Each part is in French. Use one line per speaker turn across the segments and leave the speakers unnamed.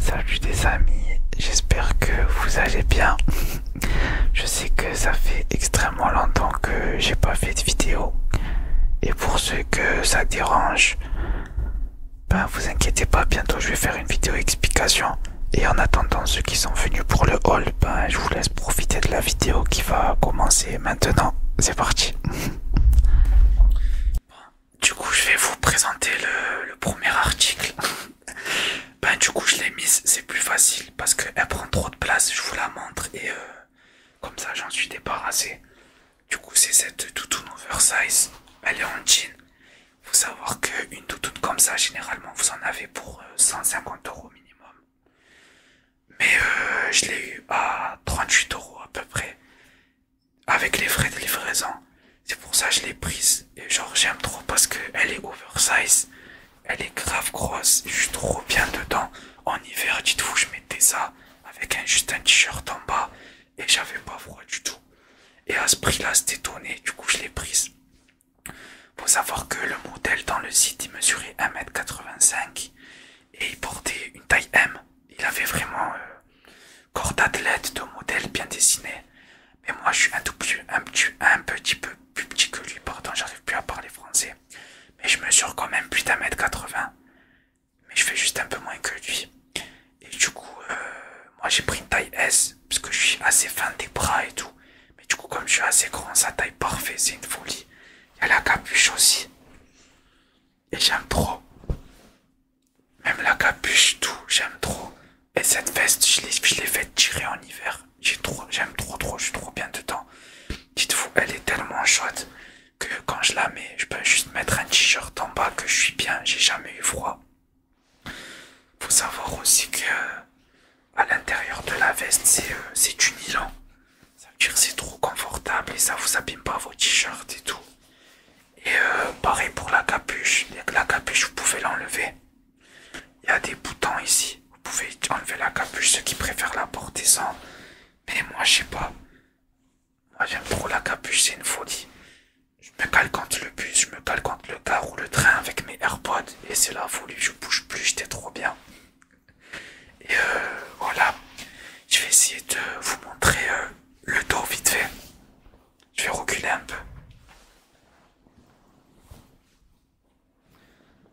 Salut les amis, j'espère que vous allez bien. Je sais que ça fait extrêmement longtemps que j'ai pas fait de vidéo. Et pour ceux que ça dérange, ben vous inquiétez pas, bientôt je vais faire une vidéo explication. Et en attendant ceux qui sont venus pour le haul, ben je vous laisse profiter de la vidéo qui va commencer maintenant. C'est parti. Du coup je vais vous présenter le premier article. Ben du coup je l'ai mise, c'est plus facile parce qu'elle prend trop de place, je vous la montre et comme ça j'en suis débarrassé. Du coup c'est cette doudoune oversize, elle est en jean. Faut savoir qu'une doudoune comme ça généralement vous en avez pour 150 € minimum. Mais je l'ai eu à 38 € à peu près, avec les frais de livraison. C'est pour ça que je l'ai prise et genre j'aime trop parce qu'elle est oversize. Elle est grave grosse, je suis trop bien dedans. En hiver, dites-vous, je mettais ça avec juste un t-shirt en bas et j'avais pas froid du tout. Et à ce prix-là, c'était donné, du coup, je l'ai prise. Faut savoir que le modèle dans le site, il mesurait 1m85 et il portait une taille M. Il avait vraiment corps d'athlète, de modèle bien dessiné. Mais moi, je suis un petit peu plus petit que lui, pardon, j'arrive plus à parler français. Mais je mesure quand même plus d'1m80. Mais je fais juste un peu moins que lui. Et du coup, moi j'ai pris une taille S, parce que je suis assez fin des bras et tout. Mais du coup, comme je suis assez grand, sa taille parfaite, c'est une folie. Il y a la capuche aussi. Et j'aime trop. Même la capuche, tout, j'aime trop. Et cette veste, je l'ai fait tirer en hiver. J'aime trop, je suis trop bien dedans. Dites-vous, elle est tellement chaude que quand je la mets, je peux juste mettre un t-shirt en bas que je suis bien, j'ai jamais eu froid. Faut savoir aussi que à l'intérieur de la veste, c'est du nylon. Ça veut dire que c'est trop confortable et ça vous abîme pas vos t-shirts et tout. Et pareil pour la capuche. La capuche, vous pouvez l'enlever. Il y a des boutons ici. Vous pouvez enlever la capuche, ceux qui préfèrent la porter sans. Mais moi, je sais pas. Moi, j'aime trop la capuche, c'est une folie. Je me cale contre le bus, je me cale contre le car ou le train avec mes AirPods et c'est la folie, je bouge plus, j'étais trop bien. Et voilà, je vais essayer de vous montrer le dos vite fait. Je vais reculer un peu.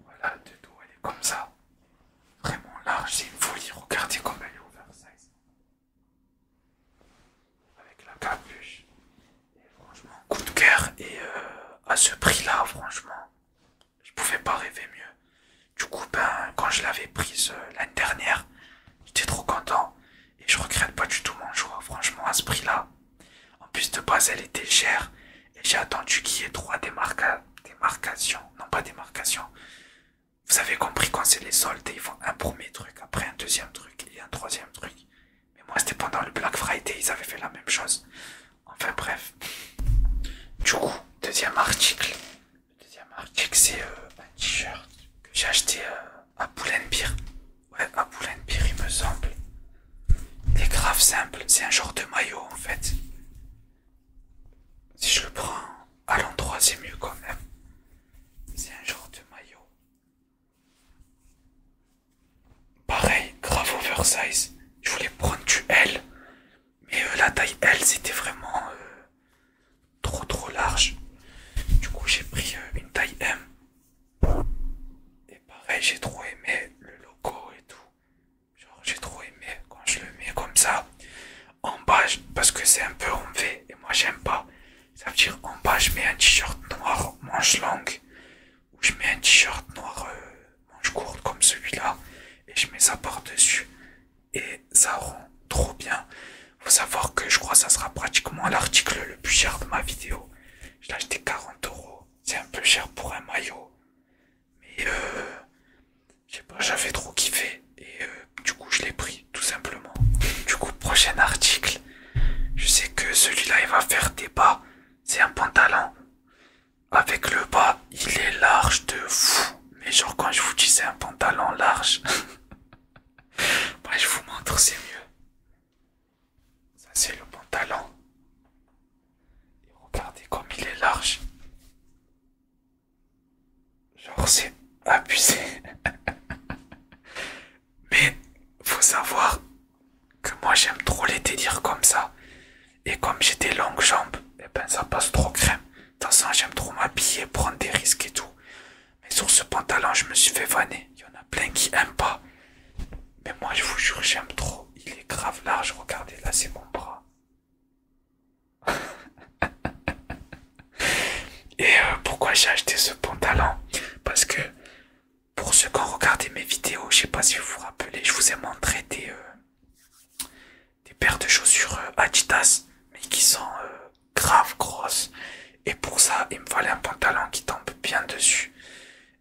Voilà, le dos elle est comme ça. Vraiment large, c'est une folie, regardez comme elle est oversize. Avec la capuche. Et franchement, coup de cœur et à ce prix-là, franchement, je pouvais pas rêver mieux. Du coup, ben, quand je l'avais prise l'année dernière, j'étais trop content. Et je regrette pas du tout mon choix, franchement, à ce prix-là. En plus, de base, elle était chère. Et j'ai attendu qu'il y ait 3 démarcations. Non, pas démarcations. Vous avez compris, quand c'est les soldes, ils font un premier truc, après un deuxième truc et un troisième truc. Mais moi, c'était pendant le Black Friday, ils avaient fait la même chose. Enfin, bref. Du coup, deuxième article. Le deuxième article, c'est un t-shirt que j'ai acheté à Pull&Bear. Ouais, à Pull&Bear, il me semble. Il est grave simple, c'est un genre de maillot en fait. Si je le prends à l'endroit, c'est mieux quand même. C'est un genre de maillot. Pareil, grave oversize. Je voulais prendre du L. Mais la taille L, c'était vraiment trop large. Du coup, j'ai pris une taille M. Et pareil, j'ai trop aimé le logo et tout. Genre, j'ai trop aimé quand je le mets comme ça. En bas, parce que c'est un peu en V, et moi j'aime pas. Ça veut dire en bas, je mets un t-shirt noir manche longue, ou je mets un t-shirt noir manche courte comme celui-là, et je mets ça par-dessus. Et ça rend trop bien. Faut savoir que je crois que ça sera pratiquement l'article le plus cher de ma vidéo. Je l'ai acheté 40 €. C'est un peu cher pour un maillot. Mais je sais pas, j'avais trop kiffé. Et du coup, je l'ai pris, tout simplement. Du coup, prochain article. Je sais que celui-là, il va faire débat. C'est un pantalon. Avec le bas, il est large de fou. Mais genre, quand je vous dis c'est un pantalon large. Bah, je vous montre, c'est mieux. Ça, c'est le pantalon. Et regardez comme il est large. Genre, c'est abusé. Mais faut ben ça passe trop crème. De toute façon, j'aime trop m'habiller, prendre des risques et tout. Mais sur ce pantalon, je me suis fait vanner. Il y en a plein qui aiment pas. Mais moi, je vous jure, j'aime trop. Il est grave large. Regardez, là, c'est mon bras. Et pourquoi j'ai acheté ce pantalon? Parce que pour ceux qui ont regardé mes vidéos, je sais pas si vous vous rappelez, je vous ai montré des paires de chaussures Adidas, mais qui sont grave grosses. Et pour ça, il me fallait un pantalon qui tombe bien dessus.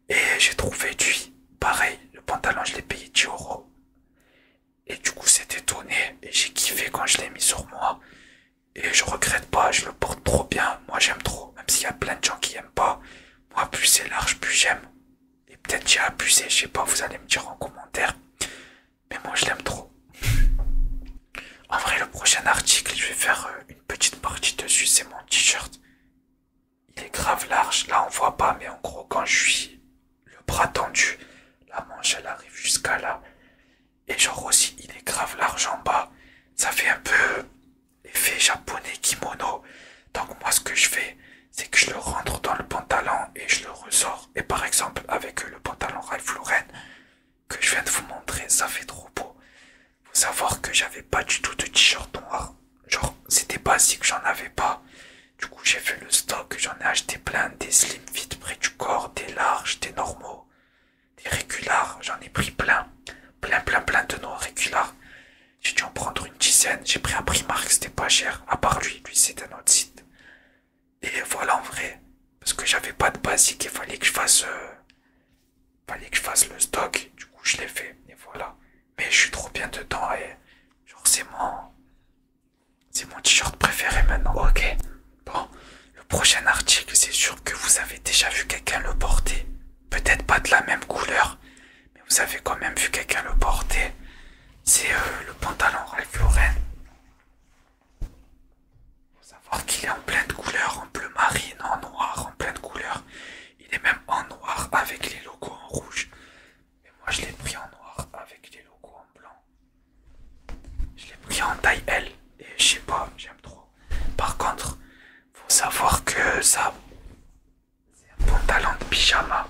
Et j'ai trouvé lui. Pareil, le pantalon, je l'ai payé 10 euros. Et du coup, c'était donné. Et j'ai kiffé quand je l'ai mis sur moi. Et je regrette pas, je le porte trop bien. Moi, j'aime trop. Même s'il y a plein de gens qui aiment pas. Moi, plus c'est large, plus j'aime. Et peut-être j'ai abusé, je sais pas, vous allez me dire en commentaire. Mais moi, je l'aime trop. En vrai, le prochain article, je vais faire une petite partie dessus. C'est mon t-shirt. Il est grave large. Là, on voit pas, mais en gros, quand je suis le bras tendu, la manche, elle arrive jusqu'à là. Et genre aussi, il est grave large en bas. Ça fait un peu effet japonais kimono. Donc moi, ce que je fais, c'est que je le rentre dans le pantalon et je le ressors. Et par exemple, avec le pantalon Ralph Lauren que je viens de vous montrer, ça fait trop beau. Faut savoir que j'avais pas du tout de t-shirt noir. Genre, c'était basique, j'en avais pas. Du coup, j'ai fait le stock, j'en ai acheté plein, des slim fit près du corps, des larges, des normaux, des régulars, j'en ai pris plein. Plein de noirs régulars. J'ai dû en prendre une dizaine, j'ai pris un Primark, c'était pas cher. À part lui c'est un autre site. Et voilà en vrai. Parce que j'avais pas de basique, il fallait que je fasse le stock. Du coup, je l'ai fait. Et voilà. Mais je suis trop bien dedans et genre c'est mon t-shirt préféré maintenant. Ok. Bon, le prochain article, c'est sûr que vous avez déjà vu quelqu'un le porter. Peut-être pas de la même couleur, mais vous avez quand même vu quelqu'un le porter. C'est le pantalon Ralph Lauren. Faut savoir qu'il est en pleine couleur, en bleu marine, en noir, en pleine couleur. Il est même en noir avec les logos en rouge. Mais moi je l'ai pris en noir avec les logos en blanc. Je l'ai pris en taille L. Et je sais pas, j'aime trop. Par contre, faut savoir que ça, c'est un pantalon de pyjama.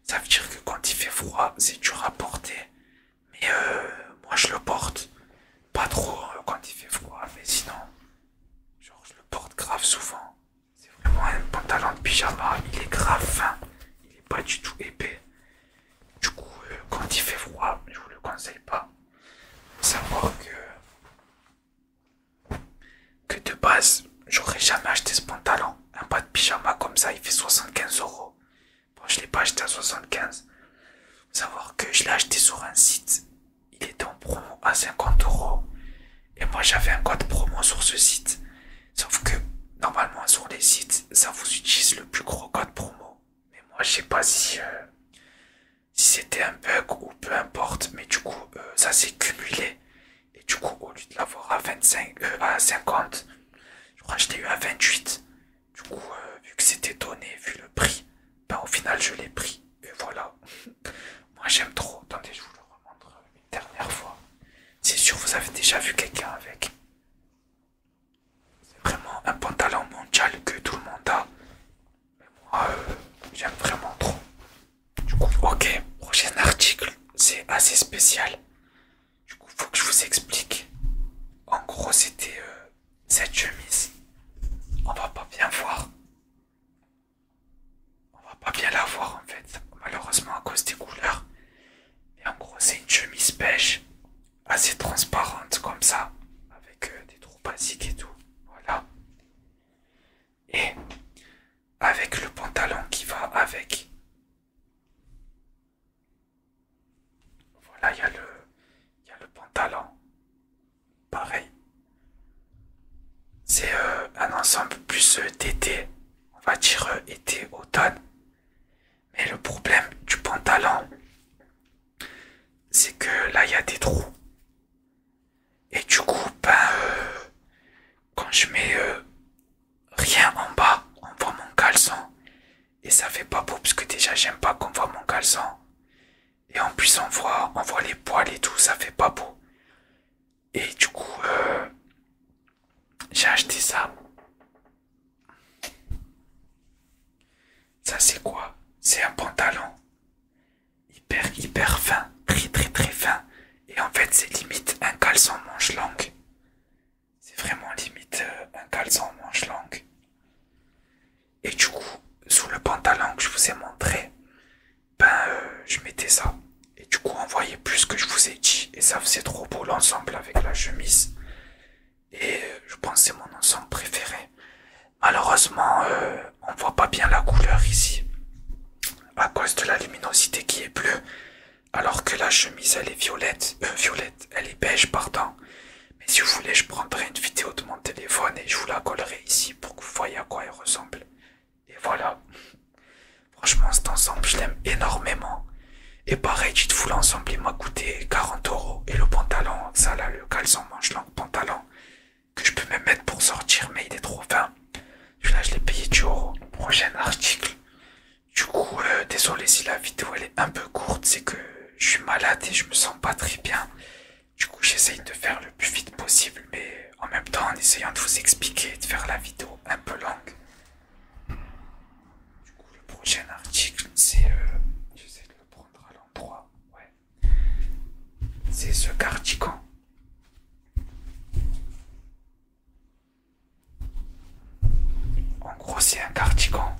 Ça veut dire que quand il fait froid, c'est dur à porter. Mais moi je le porte. Pas trop quand il fait froid, mais sinon, genre je le porte grave souvent. C'est vraiment un pantalon de pyjama, il est grave fin. Il est pas du tout épais. Du coup, quand il fait froid, je vous le conseille pas. Faut savoir que de base, j'aurais jamais acheté ce pantalon. Un bas de pyjama comme ça, il fait 75 euros. Bon, je l'ai pas acheté à 75. Faut savoir que je l'ai acheté sur un site. Il était en promo à 50 euros. Et moi, j'avais un code promo sur ce site. Sauf que, normalement, sur les sites, ça vous utilise le plus gros code promo. Mais moi, je sais pas si c'était un bug ou peu importe. Mais du coup, ça s'est cumulé. Et du coup, au lieu de l'avoir à 50, je crois que je l'ai eu à 28. Du coup, vu que c'était donné, vu le prix, ben au final, je l'ai pris. Et voilà. Moi, j'aime trop. Attendez, je vous le remontre une dernière fois. C'est sûr, vous avez déjà vu quelqu'un avec. C'est vraiment un pantalon mondial que tout le monde a. Mais moi, j'aime vraiment trop. Du coup, ok, prochain article, c'est assez spécial. Du coup, faut que je vous explique. En gros, c'était cette chemise. On va pas bien voir. On va pas bien la voir en fait, malheureusement à cause des couleurs. Mais en gros, c'est une chemise beige, assez transparente comme ça, avec des trous basiques et tout. Voilà. Et avec le pantalon qui va avec. Voilà, il y a le pantalon. Pareil. C'est un ensemble plus d'été. On va dire été-automne. Mais le problème du pantalon, c'est que là, il y a des trous. Et du coup, quand je mets rien en bas, on voit mon caleçon. Et ça fait pas beau, parce que déjà, j'aime pas qu'on voit mon caleçon. Et en plus, on voit les poils et tout, ça fait pas beau. Et du coup, j'ai acheté ça. c'est quoi? C'est un pantalon hyper fin, très fin. Et en fait, c'est limite un caleçon manche longue. C'est vraiment limite un caleçon manche longue. Et du coup, sous le pantalon que je vous ai montré, je mettais ça. Et du coup, on voyait plus ce que je vous ai dit. Et ça faisait trop beau l'ensemble avec la chemise. Et je pense que c'est mon ensemble préféré. Malheureusement, on voit pas bien la couleur ici. À cause de la luminosité qui est bleue. Alors que la chemise, elle est violette. Elle est beige, pardon. Mais si vous voulez, je prendrai une vidéo de mon téléphone et je vous la collerai ici pour que vous voyez à quoi elle ressemble. Et voilà. Franchement, cet ensemble, je l'aime énormément. Et pareil, dites-vous, l'ensemble, il m'a coûté 40 euros. Et le pantalon, ça là, le caleçon manche longue pantalon, que je peux même mettre pour sortir, mais il est trop fin. Celui-là, je l'ai payé 10 euros. Prochain article. Du coup, désolé si la vidéo, elle est un peu courte, c'est que je suis malade et je me sens pas très bien. Du coup, j'essaye de faire le plus vite possible, mais en même temps, en essayant de vous expliquer et de faire la vidéo un peu longue. Du coup, le prochain article, c'est... j'essaie de le prendre à l'endroit. Ouais. C'est ce cardigan. En gros, c'est un cardigan.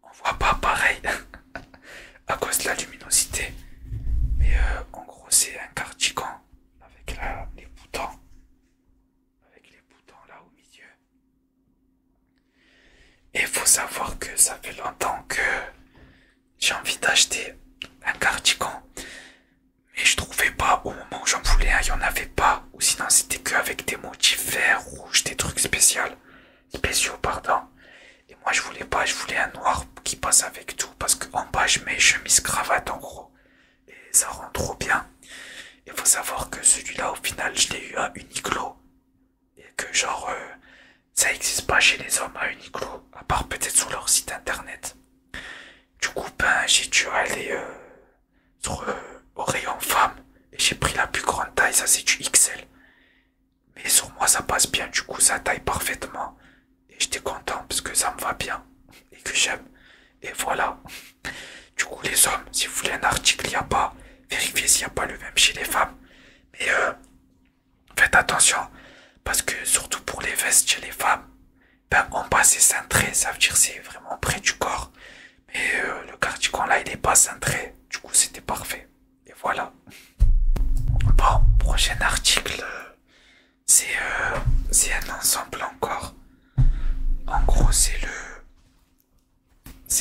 On voit pas pareil à cause de la luminosité. Mais en gros, c'est un cardigan avec les boutons. Avec les boutons là au milieu. Et il faut savoir que ça fait longtemps que j'ai envie d'acheter un cardigan. Mais je trouvais pas au moment où j'en voulais un, il y en avait pas. Ou sinon c'était que avec des motifs verts, rouges, des trucs spéciaux, pardon. Et moi je voulais pas, je voulais un noir qui passe avec tout. Parce qu'en bas je mets chemise cravate en gros. Et ça rend trop bien. Il faut savoir que celui-là au final je l'ai eu à Uniqlo. Et que genre ça existe pas chez les hommes à Uniqlo. À part peut-être sur leur site internet. Du coup j'ai dû aller au rayon femme. Et j'ai pris la plus grande taille, ça c'est du XL. Mais sur moi ça passe bien, du coup ça taille parfaitement. Et j'étais content parce que ça me va bien. Et que j'aime. Et voilà. Du coup les hommes, si vous voulez un article, il n'y a pas. Vérifiez s'il n'y a pas le même chez les femmes. Mais faites attention. Parce que surtout pour les vestes chez les femmes, en bas c'est cintré, ça veut dire c'est vraiment près du corps. Mais le cardigan là il est pas cintré. Du coup c'était parfait. Et voilà. Bon, prochain article, c'est un ensemble encore. En gros, c'est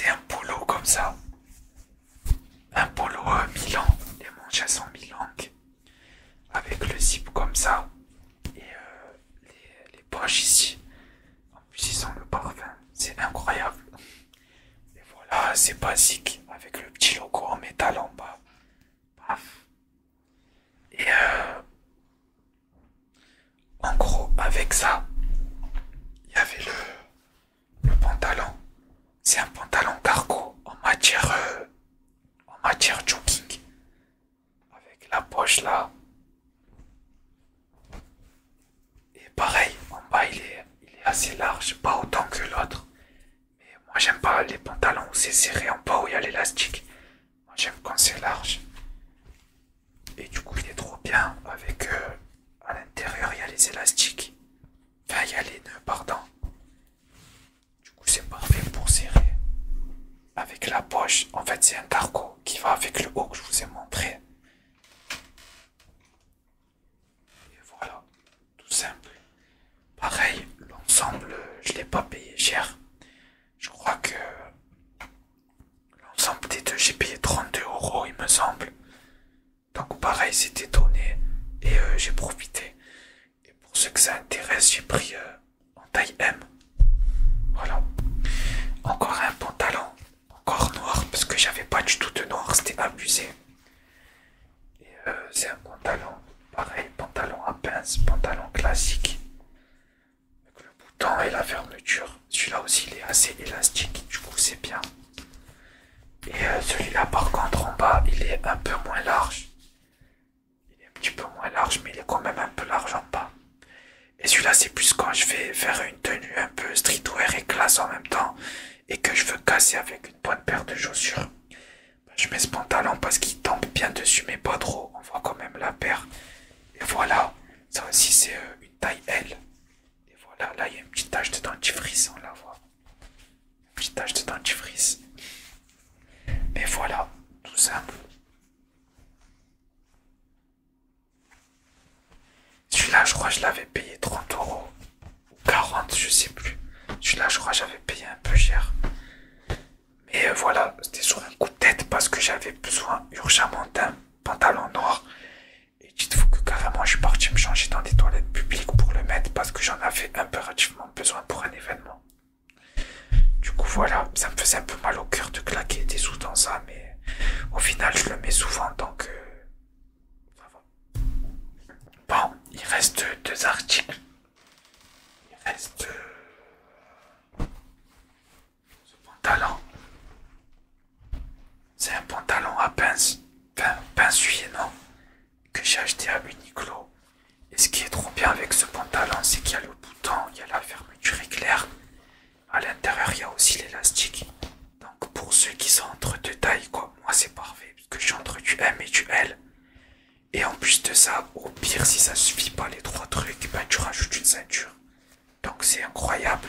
un polo comme ça. Un polo mi-long. Les manches elles sont mi-longues. Avec le zip comme ça. Et les poches ici. En plus, ils ont le parfum. C'est incroyable. Et voilà, c'est basique. Avec le petit logo en métal en bas. Paf. Et en gros, avec ça, il y avait le pantalon. C'est un pantalon cargo en matière jogging. Avec la poche là. Et pareil, en bas il est assez large, pas autant que l'autre. Mais moi j'aime pas les pantalons où c'est serré en bas où il y a l'élastique. Moi j'aime quand c'est large. Et du coup il est trop bien avec à l'intérieur il y a les élastiques. Enfin il y a les nœuds, pardon. Du coup c'est parfait pour serrer. Avec la poche, en fait c'est un cargo qui va avec le haut que je vous ai montré. Et voilà, tout simple. Pareil, l'ensemble je l'ai pas payé cher. Je crois que l'ensemble des deux j'ai payé 32 euros il me semble. Donc pareil c'était donné et j'ai profité. Et pour ceux que ça intéresse j'ai pris en taille M. Voilà. Encore un pantalon. Encore noir parce que j'avais pas du tout de noir, c'était abusé. Et c'est un pantalon. Pareil, pantalon à pince, pantalon classique. Avec le bouton et la fermeture. Celui-là aussi il est assez élastique, du coup c'est bien. Et celui-là par contre en bas il est un peu moins large. Il est un petit peu moins large mais il est quand même un peu large en bas. Et celui-là c'est plus quand je vais faire une tenue un peu streetwear et classe en même temps. et que je veux casser avec une bonne paire de chaussures, ben, je mets ce pantalon parce qu'il tombe bien dessus mais pas trop, on voit quand même la paire. Et voilà, ça aussi c'est une taille L. Et voilà, là il y a une petite tache de dentifrice, on la voit. Une petite tache de dentifrice. Mais voilà, tout simple. Celui-là, je crois que je l'avais payé 30 euros. Ou 40, je sais plus. Celui-là, je crois que j'avais payé un peu cher. Mais voilà, c'était sur un coup de tête parce que j'avais besoin urgemment d'un pantalon noir. Et dites-vous que carrément, je suis parti me changer dans des toilettes publiques pour le mettre parce que j'en avais impérativement besoin pour un événement. Du coup, voilà, ça me faisait un peu mal au cœur de claquer des sous dans ça, mais au final, je le mets souvent, donc ça va. Bon, il reste deux articles. Il reste ce pantalon. C'est un pantalon à pince, enfin pince huilé, non, que j'ai acheté à Uniqlo. Et ce qui est trop bien avec ce pantalon, c'est qu'il y a le bouton, il y a la fermeture éclair. À l'intérieur, il y a aussi l'élastique. Donc pour ceux qui sont entre deux tailles, quoi, moi c'est parfait, parce que je suis entre du M et du L. Et en plus de ça, au pire, si ça suffit pas les trois trucs, ben tu rajoutes une ceinture. Donc c'est incroyable.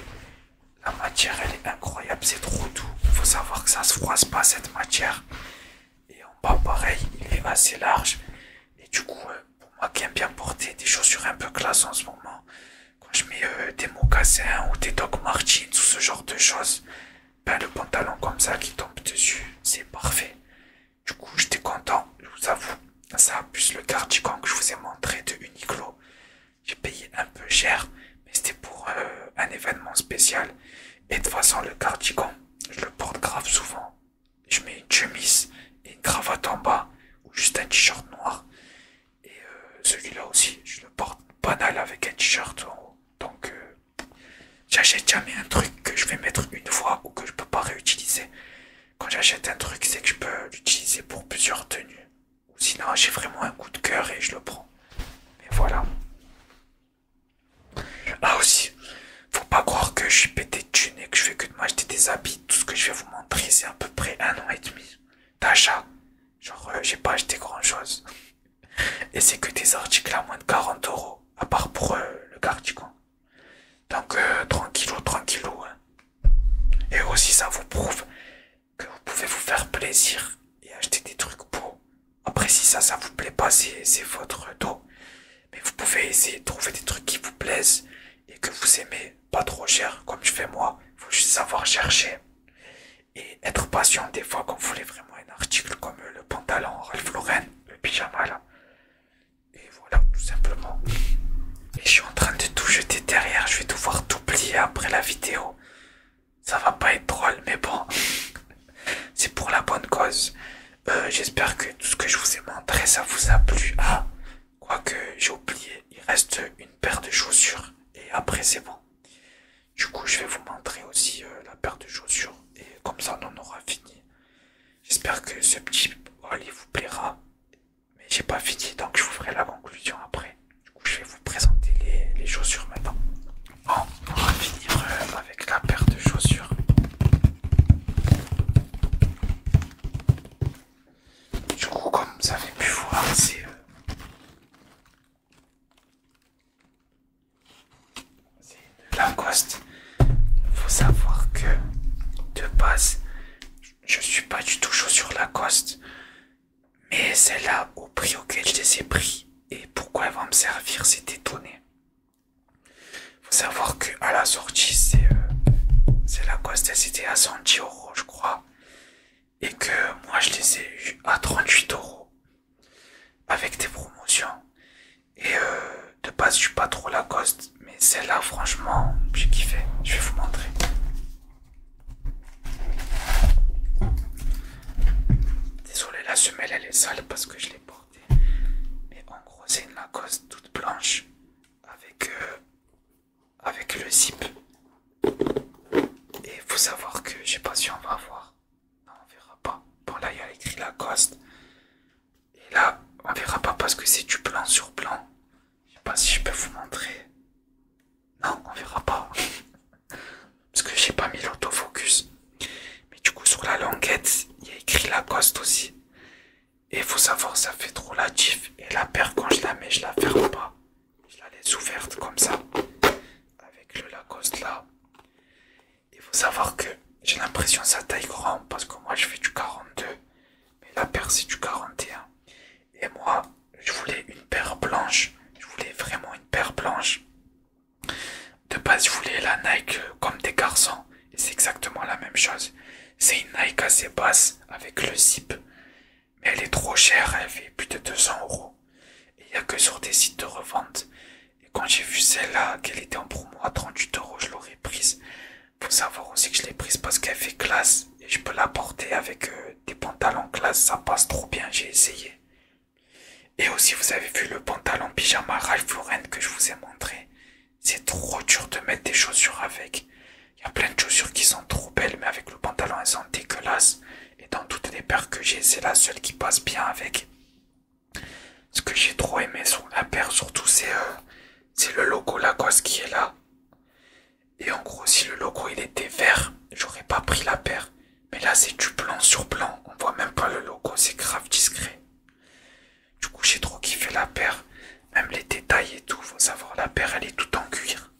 La matière, elle est incroyable, c'est trop doux. Il faut savoir que ça se froisse pas cette matière. Et en bas, pareil, il est assez large. Et du coup, pour moi qui aime bien porter des chaussures un peu classe en ce moment, quand je mets des mocassins ou des Doc Martens ou ce genre de choses, ben le pantalon comme ça qui tombe dessus, c'est parfait. Du coup, j'étais content, je vous avoue. Ça, plus le cardigan que je vous ai montré de Uniqlo. J'ai payé un peu cher, mais c'était pour un événement spécial. Et de toute façon, le cardigan, je le porte grave souvent. Je mets une chemise et une cravate en bas, ou juste un t-shirt noir. Et celui-là aussi, je le porte banal avec un t-shirt en haut. Donc, j'achète jamais un truc que je vais mettre une fois ou que je peux pas réutiliser. Quand j'achète un truc, c'est que je peux l'utiliser pour plusieurs tenues. Ou sinon, j'ai vraiment un coup de cœur et je le prends. Mais voilà. Ah aussi, faut pas croire que je suis pété de thunes et que je fais que de m'acheter des habits. Tout ce que je vais vous montrer, c'est à peu près 1 an et demi d'achat. Genre, j'ai pas acheté grand chose. Et c'est que des articles à moins de 40 euros. À part pour le cardigan. Donc, tranquillou, tranquillou. Hein. Et aussi, ça vous prouve que vous pouvez vous faire plaisir et acheter des trucs beaux. Après, si ça vous plaît pas, c'est votre dos. Mais vous pouvez essayer de trouver des trucs qui vous plaisent et que vous aimez, pas trop cher, comme je fais moi. Il faut juste savoir chercher et être patient des fois quand vous voulez vraiment un article comme le pantalon Ralph Lauren, le pyjama là. Et voilà, tout simplement. Et je suis en train de tout jeter derrière, je vais devoir tout plier après la vidéo. Ça va pas être drôle, mais bon, c'est pour la bonne cause. J'espère que tout ce que je vous ai montré, ça vous a plu. Ah, quoique j'ai oublié, il reste une paire de chaussures et après c'est bon. Du coup, je vais vous montrer aussi la paire de chaussures et comme ça on en aura fini. J'espère que ce petit haul vous plaira, mais j'ai pas fini donc je vous ferai la conclusion après. Du coup, je vais vous présenter les chaussures maintenant. Bon, on va finir avec la paire de chaussures. Du coup, comme vous avez pu voir, c'est une Lacoste. Faut savoir que de base, je suis pas du tout chaud sur Lacoste, mais celle-là, au prix auquel je les ai pris et pourquoi elle va me servir, c'est étonné. Faut savoir que à la sortie, c'est Lacoste, elles étaient à 110 euros, je crois, et que moi je les ai eu à 38 euros avec des promotions. Et de base, je suis pas trop Lacoste, mais celle-là, franchement, j'ai kiffé. Je vais vous montrer. Désolé, la semelle elle est sale parce que je l'ai portée. Mais en gros, c'est une Lacoste toute blanche avec le zip. Et il faut savoir que je sais pas si on va voir. Non, on verra pas. Bon, là, il y a écrit Lacoste. Et là, on verra pas parce que c'est du blanc sur blanc. Je sais pas si je peux vous montrer. Non, on verra pas. Parce que j'ai pas mis l'autofocus. ça fait trop la tif. Et la paire, quand je la mets, je la ferme pas. Je la laisse ouverte comme ça. Avec le Lacoste là. Il faut savoir que j'ai l'impression que ça taille grand. Parce que moi, je fais du 42. Mais la paire, c'est du 41. Et moi, je voulais une paire blanche. Je voulais vraiment une paire blanche. De base, je voulais la Nike comme des garçons. Et c'est exactement la même chose. C'est une Nike assez basse avec le zip. Mais elle est trop chère, elle fait plus de 200 €. Et il n'y a que sur des sites de revente. Et quand j'ai vu celle-là, qu'elle était en promo à 38 €, je l'aurais prise. Faut savoir aussi que je l'ai prise parce qu'elle fait classe. Et je peux la porter avec des pantalons classe, ça passe trop bien, j'ai essayé. Et aussi, vous avez vu le pantalon pyjama Ralph Lauren que je vous ai montré. C'est trop dur de mettre des chaussures avec. Il y a plein de chaussures qui sont trop belles, mais avec le pantalon, elles sont dégueulasses. Et dans toutes les paires que j'ai, c'est la seule qui passe bien avec. Ce que j'ai trop aimé sur la paire, surtout, c'est le logo Lacoste qui est là. Et en gros, si le logo il était vert, j'aurais pas pris la paire. Mais là, c'est du blanc sur blanc. On voit même pas le logo, c'est grave discret. Du coup, j'ai trop kiffé la paire. Même les détails et tout, faut savoir, la paire, elle est toute en cuir.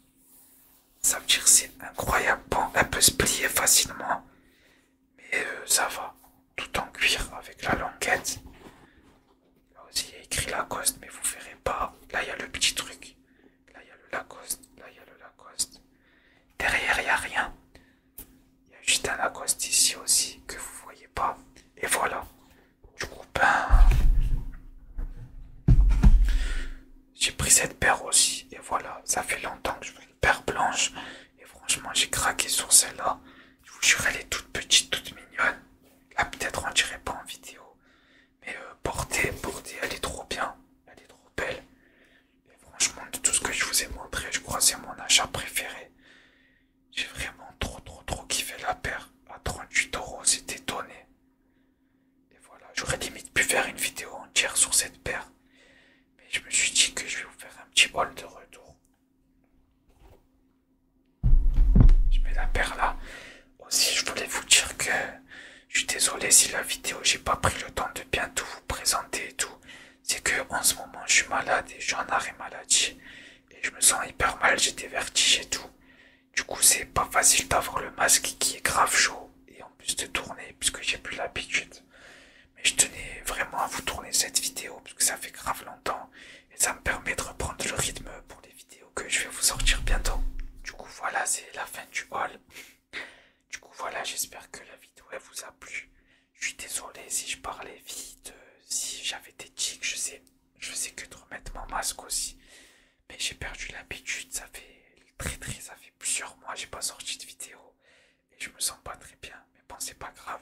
Ça veut dire c'est incroyable. Bon, elle peut se plier facilement. Mais ça va. Tout en cuir avec la languette. Là aussi, il y a écrit Lacoste, mais vous verrez pas. Là, il y a le petit truc. Là, il y a le Lacoste. Là, il y a le Lacoste. Derrière, il n'y a rien. Il y a juste un Lacoste ici aussi que vous voyez pas. Et voilà. Du coup, ben... j'ai pris cette paire aussi. Et voilà, ça fait longtemps que je veux une paire blanche. Et franchement, j'ai craqué sur celle-là. Je vous jure, elle est toute petite, toute mignonne. Là, peut-être on dirait pas en vidéo. Mais portée, elle est trop bien. Elle est trop belle. Et franchement, de tout ce que je vous ai montré, je crois que c'est mon achat préféré. J'ai vraiment trop kiffé la paire. À 38 €, c'était donné. Et voilà, j'aurais limite pu faire une vidéo entière sur cette paire. Mais je me suis dit que je vais vous faire un petit haul de retour. Je mets la paire là. Aussi, je voulais vous dire que je suis désolé si la vidéo, j'ai pas pris le temps de bien tout vous présenter et tout. C'est que en ce moment, je suis malade et je suis en arrêt maladie. Et je me sens hyper mal, j'ai des vertiges et tout. Du coup, c'est pas facile d'avoir le masque qui est grave chaud. Et en plus de tourner, puisque j'ai plus l'habitude. Mais je tenais vraiment à vous tourner cette vidéo, parce que ça fait grave longtemps. Et ça me permet de reprendre le rythme pour les vidéos que je vais vous sortir bientôt. Du coup, voilà, c'est la fin du haul. Du coup, voilà, j'espère que la vidéo elle vous a plu. Je suis désolé si je parlais vite, si j'avais des tics, je sais que de remettre mon masque aussi. Mais j'ai perdu l'habitude, ça fait ça fait plusieurs mois, j'ai pas sorti de vidéo. Et je me sens pas très bien, mais bon, c'est pas grave.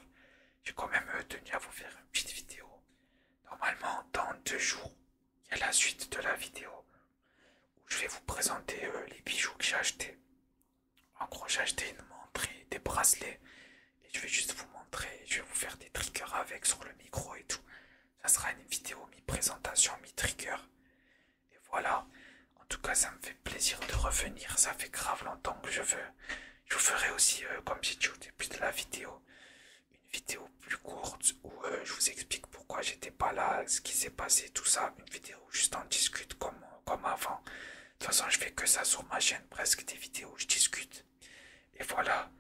J'ai quand même tenu à vous faire une petite vidéo. Normalement, dans 2 jours, il y a la suite de la vidéo où je vais vous présenter les bijoux que j'ai achetés. En gros, j'ai acheté une montre et des bracelets. Et je vais juste vous montrer, je vais vous faire des triggers avec sur le micro et tout. Ça sera une vidéo mi-présentation, mi-trigger. Et voilà. En tout cas, ça me fait plaisir de revenir. Ça fait grave longtemps que je veux. Je vous ferai aussi, comme j'ai dit au début de la vidéo, une vidéo plus courte où je vous explique pourquoi j'étais pas là, ce qui s'est passé, tout ça. Une vidéo où juste on discute comme avant. De toute façon, je fais que ça sur ma chaîne, presque des vidéos où je discute. Et voilà.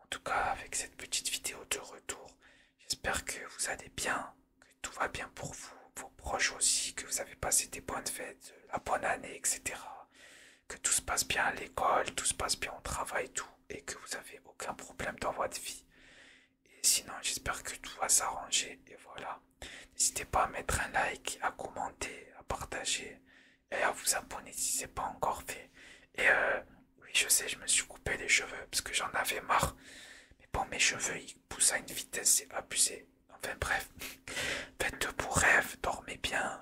En tout cas, avec cette petite vidéo de retour, j'espère que vous allez bien, que tout va bien pour vous, vos proches aussi, que vous avez passé des bonnes fêtes, la bonne année, etc. Que tout se passe bien à l'école, tout se passe bien au travail, tout, et que vous avez aucun problème dans votre vie. Et sinon, j'espère que tout va s'arranger, et voilà. N'hésitez pas à mettre un like, à commenter, à partager, et à vous abonner si ce n'est pas encore fait. Et oui, je sais, je me suis coupé les cheveux parce que j'en avais marre. Mais bon, mes cheveux, ils poussent à une vitesse, c'est abusé. Enfin bref, faites de beaux rêves, dormez bien,